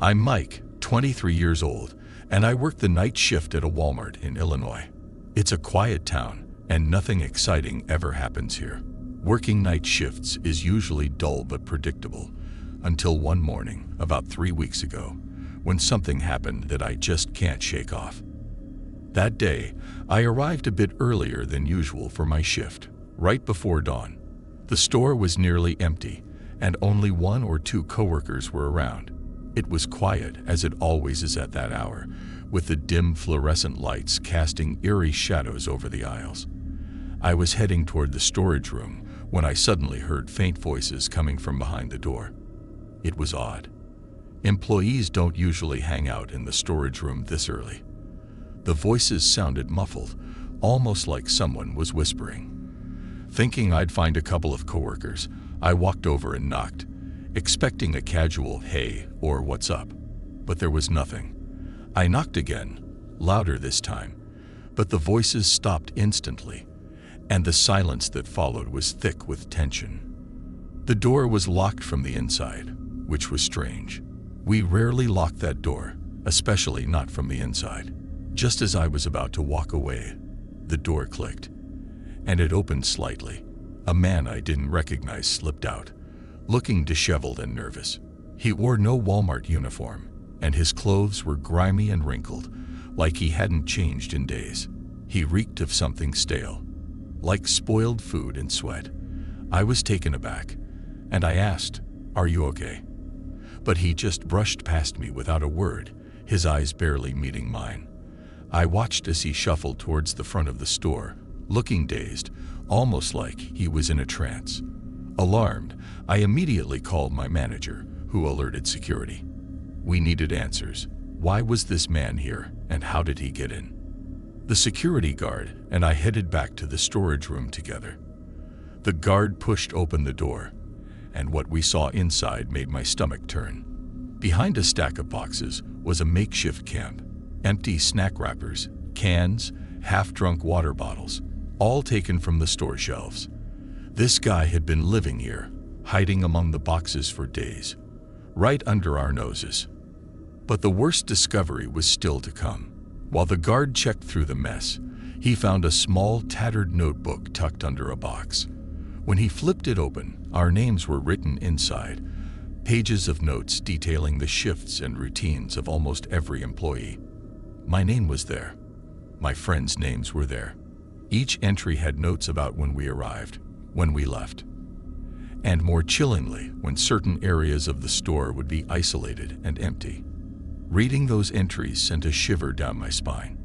I'm Mike, 23 years old, and I work the night shift at a Walmart in Illinois. It's a quiet town, and nothing exciting ever happens here. Working night shifts is usually dull but predictable, until one morning, about 3 weeks ago, when something happened that I just can't shake off. That day, I arrived a bit earlier than usual for my shift, right before dawn. The store was nearly empty, and only 1 or 2 coworkers were around. It was quiet, as it always is at that hour, with the dim fluorescent lights casting eerie shadows over the aisles. I was heading toward the storage room when I suddenly heard faint voices coming from behind the door. It was odd. Employees don't usually hang out in the storage room this early. The voices sounded muffled, almost like someone was whispering. Thinking I'd find a couple of coworkers, I walked over and knocked, expecting a casual "hey" or "what's up," but there was nothing. I knocked again, louder this time, but the voices stopped instantly, and the silence that followed was thick with tension. The door was locked from the inside, which was strange. We rarely lock that door, especially not from the inside. Just as I was about to walk away, the door clicked, and it opened slightly. A man I didn't recognize slipped out, looking disheveled and nervous. He wore no Walmart uniform, and his clothes were grimy and wrinkled, like he hadn't changed in days. He reeked of something stale, like spoiled food and sweat. I was taken aback, and I asked, "Are you okay?" But he just brushed past me without a word, his eyes barely meeting mine. I watched as he shuffled towards the front of the store, looking dazed, almost like he was in a trance. Alarmed, I immediately called my manager, who alerted security. We needed answers. Why was this man here, and how did he get in? The security guard and I headed back to the storage room together. The guard pushed open the door, and what we saw inside made my stomach turn. Behind a stack of boxes was a makeshift camp. Empty snack wrappers, cans, half-drunk water bottles, all taken from the store shelves. This guy had been living here, hiding among the boxes for days, right under our noses. But the worst discovery was still to come. While the guard checked through the mess, he found a small, tattered notebook tucked under a box. When he flipped it open, our names were written inside, pages of notes detailing the shifts and routines of almost every employee. My name was there. My friends' names were there. Each entry had notes about when we arrived, when we left, and more chillingly, when certain areas of the store would be isolated and empty. Reading those entries sent a shiver down my spine.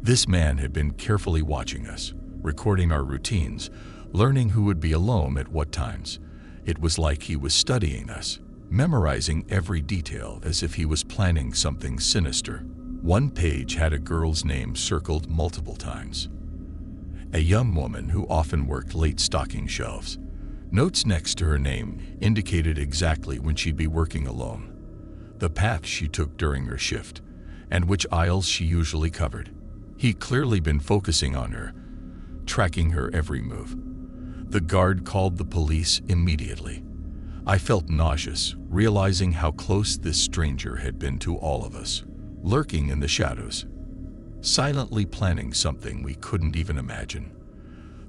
This man had been carefully watching us, recording our routines, learning who would be alone at what times. It was like he was studying us, memorizing every detail as if he was planning something sinister. One page had a girl's name circled multiple times, a young woman who often worked late stocking shelves. Notes next to her name indicated exactly when she'd be working alone, the path she took during her shift, and which aisles she usually covered. He'd clearly been focusing on her, tracking her every move. The guard called the police immediately. I felt nauseous, realizing how close this stranger had been to all of us, lurking in the shadows, silently planning something we couldn't even imagine.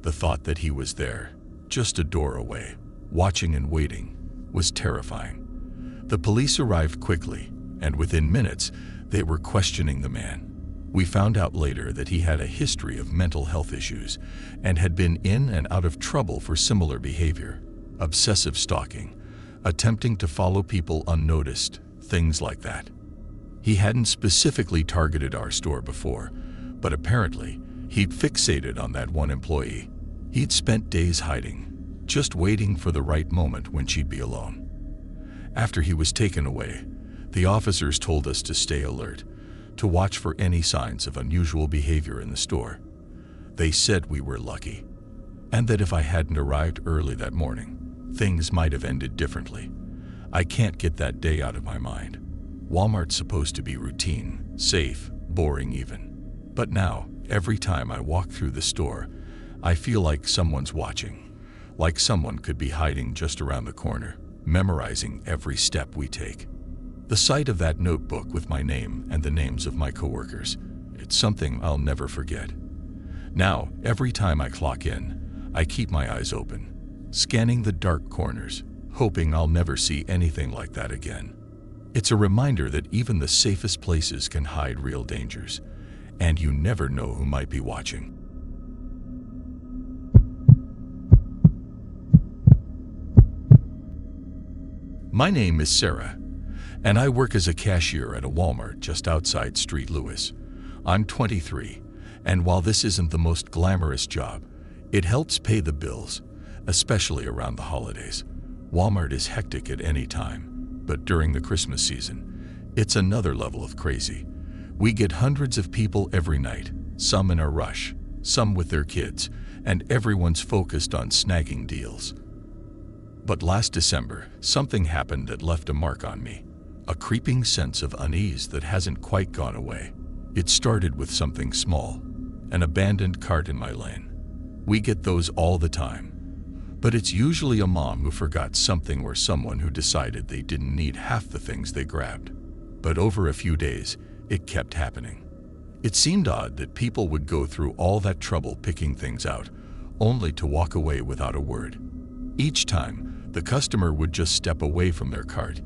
The thought that he was there, just a door away, watching and waiting, was terrifying. The police arrived quickly, and within minutes, they were questioning the man. We found out later that he had a history of mental health issues and had been in and out of trouble for similar behavior, obsessive stalking, attempting to follow people unnoticed, things like that. He hadn't specifically targeted our store before, but apparently he'd fixated on that one employee. He'd spent days hiding, just waiting for the right moment when she'd be alone. After he was taken away, the officers told us to stay alert, to watch for any signs of unusual behavior in the store. They said we were lucky, and that if I hadn't arrived early that morning, things might have ended differently. I can't get that day out of my mind. Walmart's supposed to be routine, safe, boring even. But now, every time I walk through the store, I feel like someone's watching, like someone could be hiding just around the corner, memorizing every step we take. The sight of that notebook with my name and the names of my coworkers, it's something I'll never forget. Now, every time I clock in, I keep my eyes open, scanning the dark corners, hoping I'll never see anything like that again. It's a reminder that even the safest places can hide real dangers, and you never know who might be watching. My name is Sarah, and I work as a cashier at a Walmart just outside St. Louis. I'm 23, and while this isn't the most glamorous job, it helps pay the bills, especially around the holidays. Walmart is hectic at any time, but during the Christmas season, it's another level of crazy. We get hundreds of people every night, some in a rush, some with their kids, and everyone's focused on snagging deals. But last December, something happened that left a mark on me, a creeping sense of unease that hasn't quite gone away. It started with something small, an abandoned cart in my lane. We get those all the time. But it's usually a mom who forgot something or someone who decided they didn't need half the things they grabbed. But over a few days, it kept happening. It seemed odd that people would go through all that trouble picking things out, only to walk away without a word. Each time, the customer would just step away from their cart,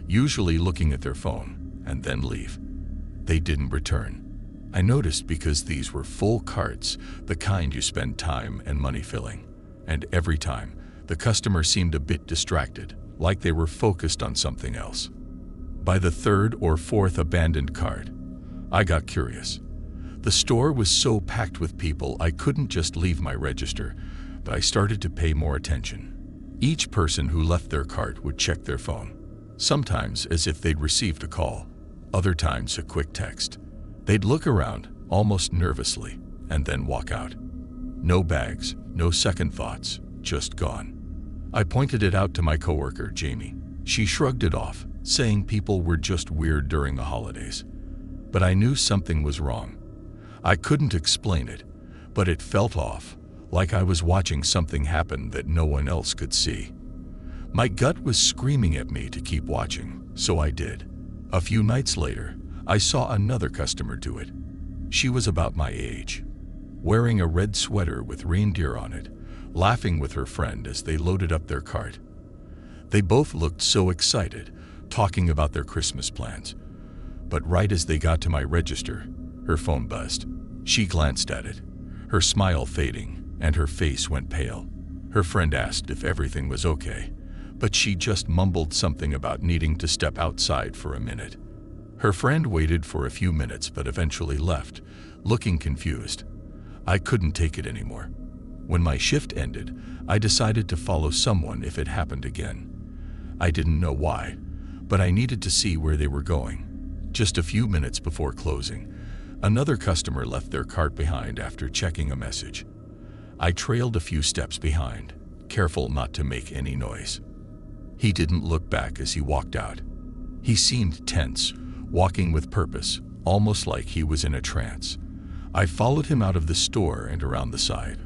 usually looking at their phone, and then leave. They didn't return. I noticed because these were full carts, the kind you spend time and money filling. And every time, the customer seemed a bit distracted, like they were focused on something else. By the third or fourth abandoned cart, I got curious. The store was so packed with people I couldn't just leave my register, but I started to pay more attention. Each person who left their cart would check their phone, sometimes as if they'd received a call, other times a quick text. They'd look around, almost nervously, and then walk out. No bags, no second thoughts, just gone. I pointed it out to my coworker, Jamie. She shrugged it off, saying people were just weird during the holidays. But I knew something was wrong. I couldn't explain it, but it felt off, like I was watching something happen that no one else could see. My gut was screaming at me to keep watching, so I did. A few nights later, I saw another customer do it. She was about my age, wearing a red sweater with reindeer on it, laughing with her friend as they loaded up their cart. They both looked so excited, talking about their Christmas plans. But right as they got to my register, her phone buzzed. She glanced at it, her smile fading, and her face went pale. Her friend asked if everything was okay, but she just mumbled something about needing to step outside for a minute. Her friend waited for a few minutes but eventually left, looking confused. I couldn't take it anymore. When my shift ended, I decided to follow someone if it happened again. I didn't know why, but I needed to see where they were going. Just a few minutes before closing, another customer left their cart behind after checking a message. I trailed a few steps behind, careful not to make any noise. He didn't look back as he walked out. He seemed tense, walking with purpose, almost like he was in a trance. I followed him out of the store and around the side,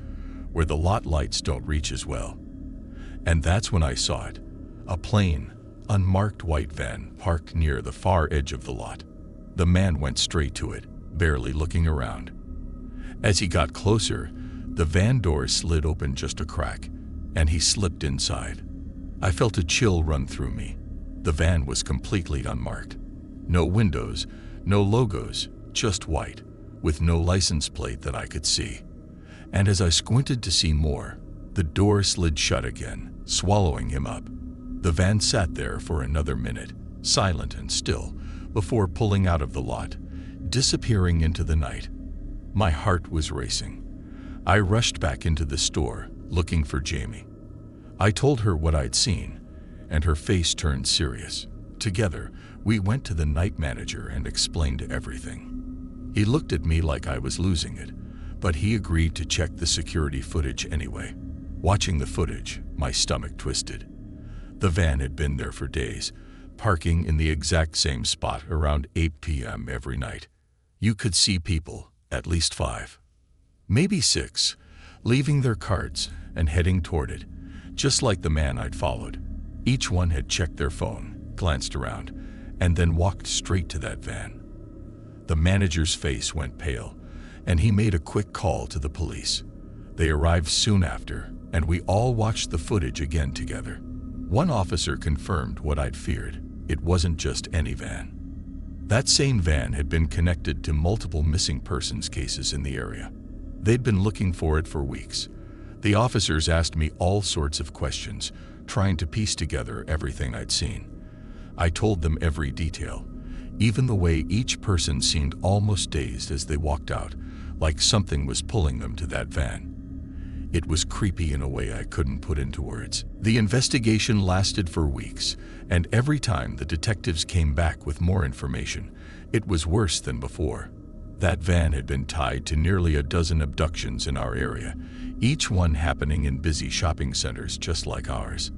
where the lot lights don't reach as well. And that's when I saw it, a plain, unmarked white van parked near the far edge of the lot. The man went straight to it, barely looking around. As he got closer, the van door slid open just a crack, and he slipped inside. I felt a chill run through me. The van was completely unmarked. No windows, no logos, just white, with no license plate that I could see. And as I squinted to see more, the door slid shut again, swallowing him up. The van sat there for another minute, silent and still, before pulling out of the lot, disappearing into the night. My heart was racing. I rushed back into the store, looking for Jamie. I told her what I'd seen, and her face turned serious. Together, we went to the night manager and explained everything. He looked at me like I was losing it, but he agreed to check the security footage anyway. Watching the footage, my stomach twisted. The van had been there for days, parking in the exact same spot around 8 p.m. every night. You could see people, at least 5, maybe 6, leaving their carts and heading toward it, just like the man I'd followed. Each one had checked their phone, glanced around, and then walked straight to that van. The manager's face went pale, and he made a quick call to the police. They arrived soon after, and we all watched the footage again together. One officer confirmed what I'd feared. It wasn't just any van. That same van had been connected to multiple missing persons cases in the area. They'd been looking for it for weeks. The officers asked me all sorts of questions, trying to piece together everything I'd seen. I told them every detail, even the way each person seemed almost dazed as they walked out, like something was pulling them to that van. It was creepy in a way I couldn't put into words. The investigation lasted for weeks, and every time the detectives came back with more information, it was worse than before. That van had been tied to nearly a dozen abductions in our area, each one happening in busy shopping centers just like ours.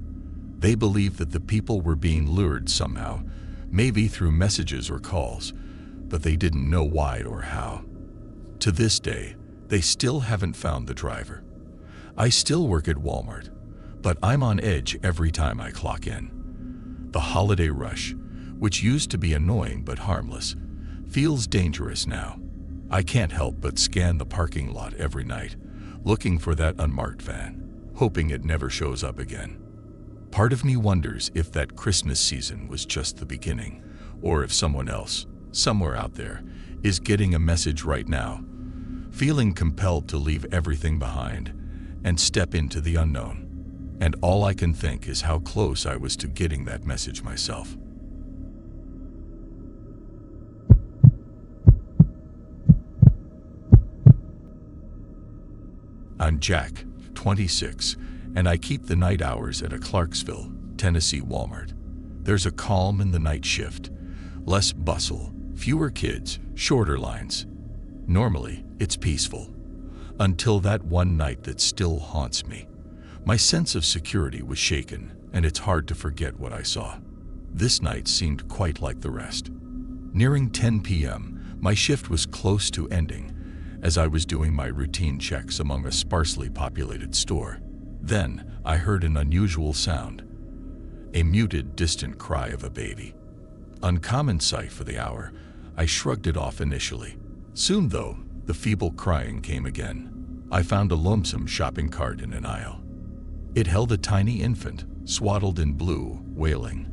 They believed that the people were being lured somehow, maybe through messages or calls, but they didn't know why or how. To this day, they still haven't found the driver. I still work at Walmart, but I'm on edge every time I clock in. The holiday rush, which used to be annoying but harmless, feels dangerous now. I can't help but scan the parking lot every night, looking for that unmarked van, hoping it never shows up again. Part of me wonders if that Christmas season was just the beginning, or if someone else, somewhere out there, is getting a message right now, feeling compelled to leave everything behind and step into the unknown. And all I can think is how close I was to getting that message myself. I'm Jack, 26, and I keep the night hours at a Clarksville, Tennessee Walmart. There's a calm in the night shift, less bustle, fewer kids, shorter lines. Normally, it's peaceful. Until that one night that still haunts me. My sense of security was shaken, and it's hard to forget what I saw. This night seemed quite like the rest. Nearing 10 p.m., my shift was close to ending, as I was doing my routine checks among a sparsely populated store. Then, I heard an unusual sound. A muted, distant cry of a baby. Uncommon sight for the hour, I shrugged it off initially. Soon, though, the feeble crying came again. I found a lonesome shopping cart in an aisle. It held a tiny infant, swaddled in blue, wailing.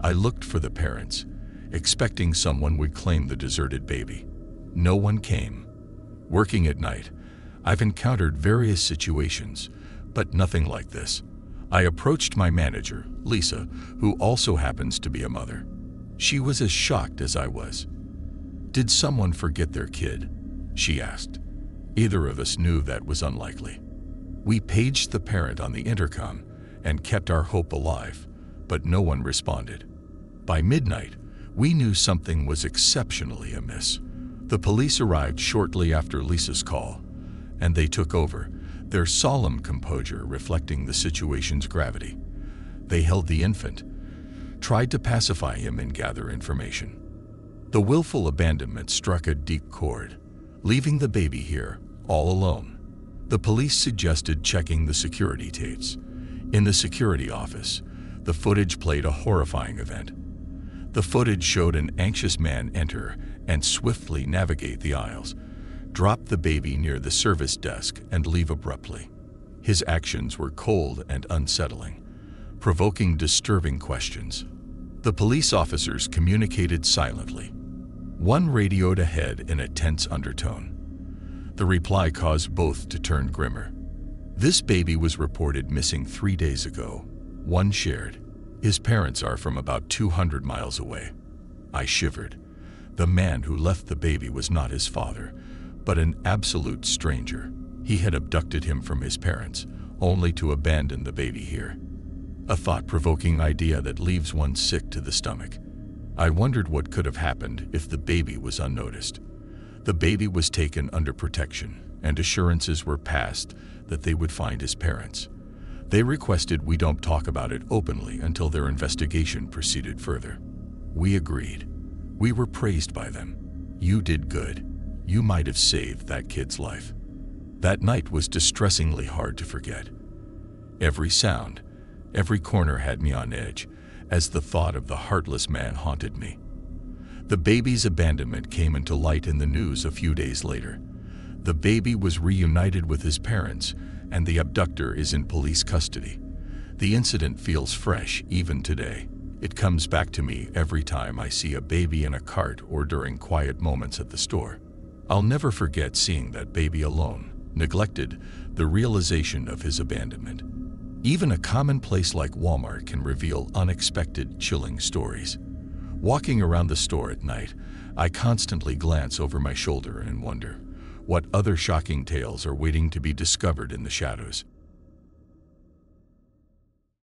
I looked for the parents, expecting someone would claim the deserted baby. No one came. Working at night, I've encountered various situations, but nothing like this. I approached my manager, Lisa, who also happens to be a mother. She was as shocked as I was. "Did someone forget their kid?" she asked. Either of us knew that was unlikely. We paged the parent on the intercom and kept our hope alive, but no one responded. By midnight, we knew something was exceptionally amiss. The police arrived shortly after Lisa's call, and they took over, their solemn composure reflecting the situation's gravity. They held the infant, tried to pacify him and gather information. The willful abandonment struck a deep chord, leaving the baby here, all alone. The police suggested checking the security tapes. In the security office, the footage played a horrifying event. The footage showed an anxious man enter and swiftly navigate the aisles, drop the baby near the service desk and leave abruptly. His actions were cold and unsettling, provoking disturbing questions. The police officers communicated silently. One radioed ahead in a tense undertone. The reply caused both to turn grimmer. "This baby was reported missing 3 days ago," one shared. "His parents are from about 200 miles away." I shivered. The man who left the baby was not his father, but an absolute stranger. He had abducted him from his parents, only to abandon the baby here. A thought-provoking idea that leaves one sick to the stomach. I wondered what could have happened if the baby was unnoticed. The baby was taken under protection, and assurances were passed that they would find his parents. They requested we don't talk about it openly until their investigation proceeded further. We agreed. We were praised by them. "You did good. You might have saved that kid's life." That night was distressingly hard to forget. Every sound, every corner had me on edge, as the thought of the heartless man haunted me. The baby's abandonment came into light in the news a few days later. The baby was reunited with his parents, and the abductor is in police custody. The incident feels fresh even today. It comes back to me every time I see a baby in a cart or during quiet moments at the store. I'll never forget seeing that baby alone, neglected, the realization of his abandonment. Even a common place like Walmart can reveal unexpected, chilling stories. Walking around the store at night, I constantly glance over my shoulder and wonder what other shocking tales are waiting to be discovered in the shadows.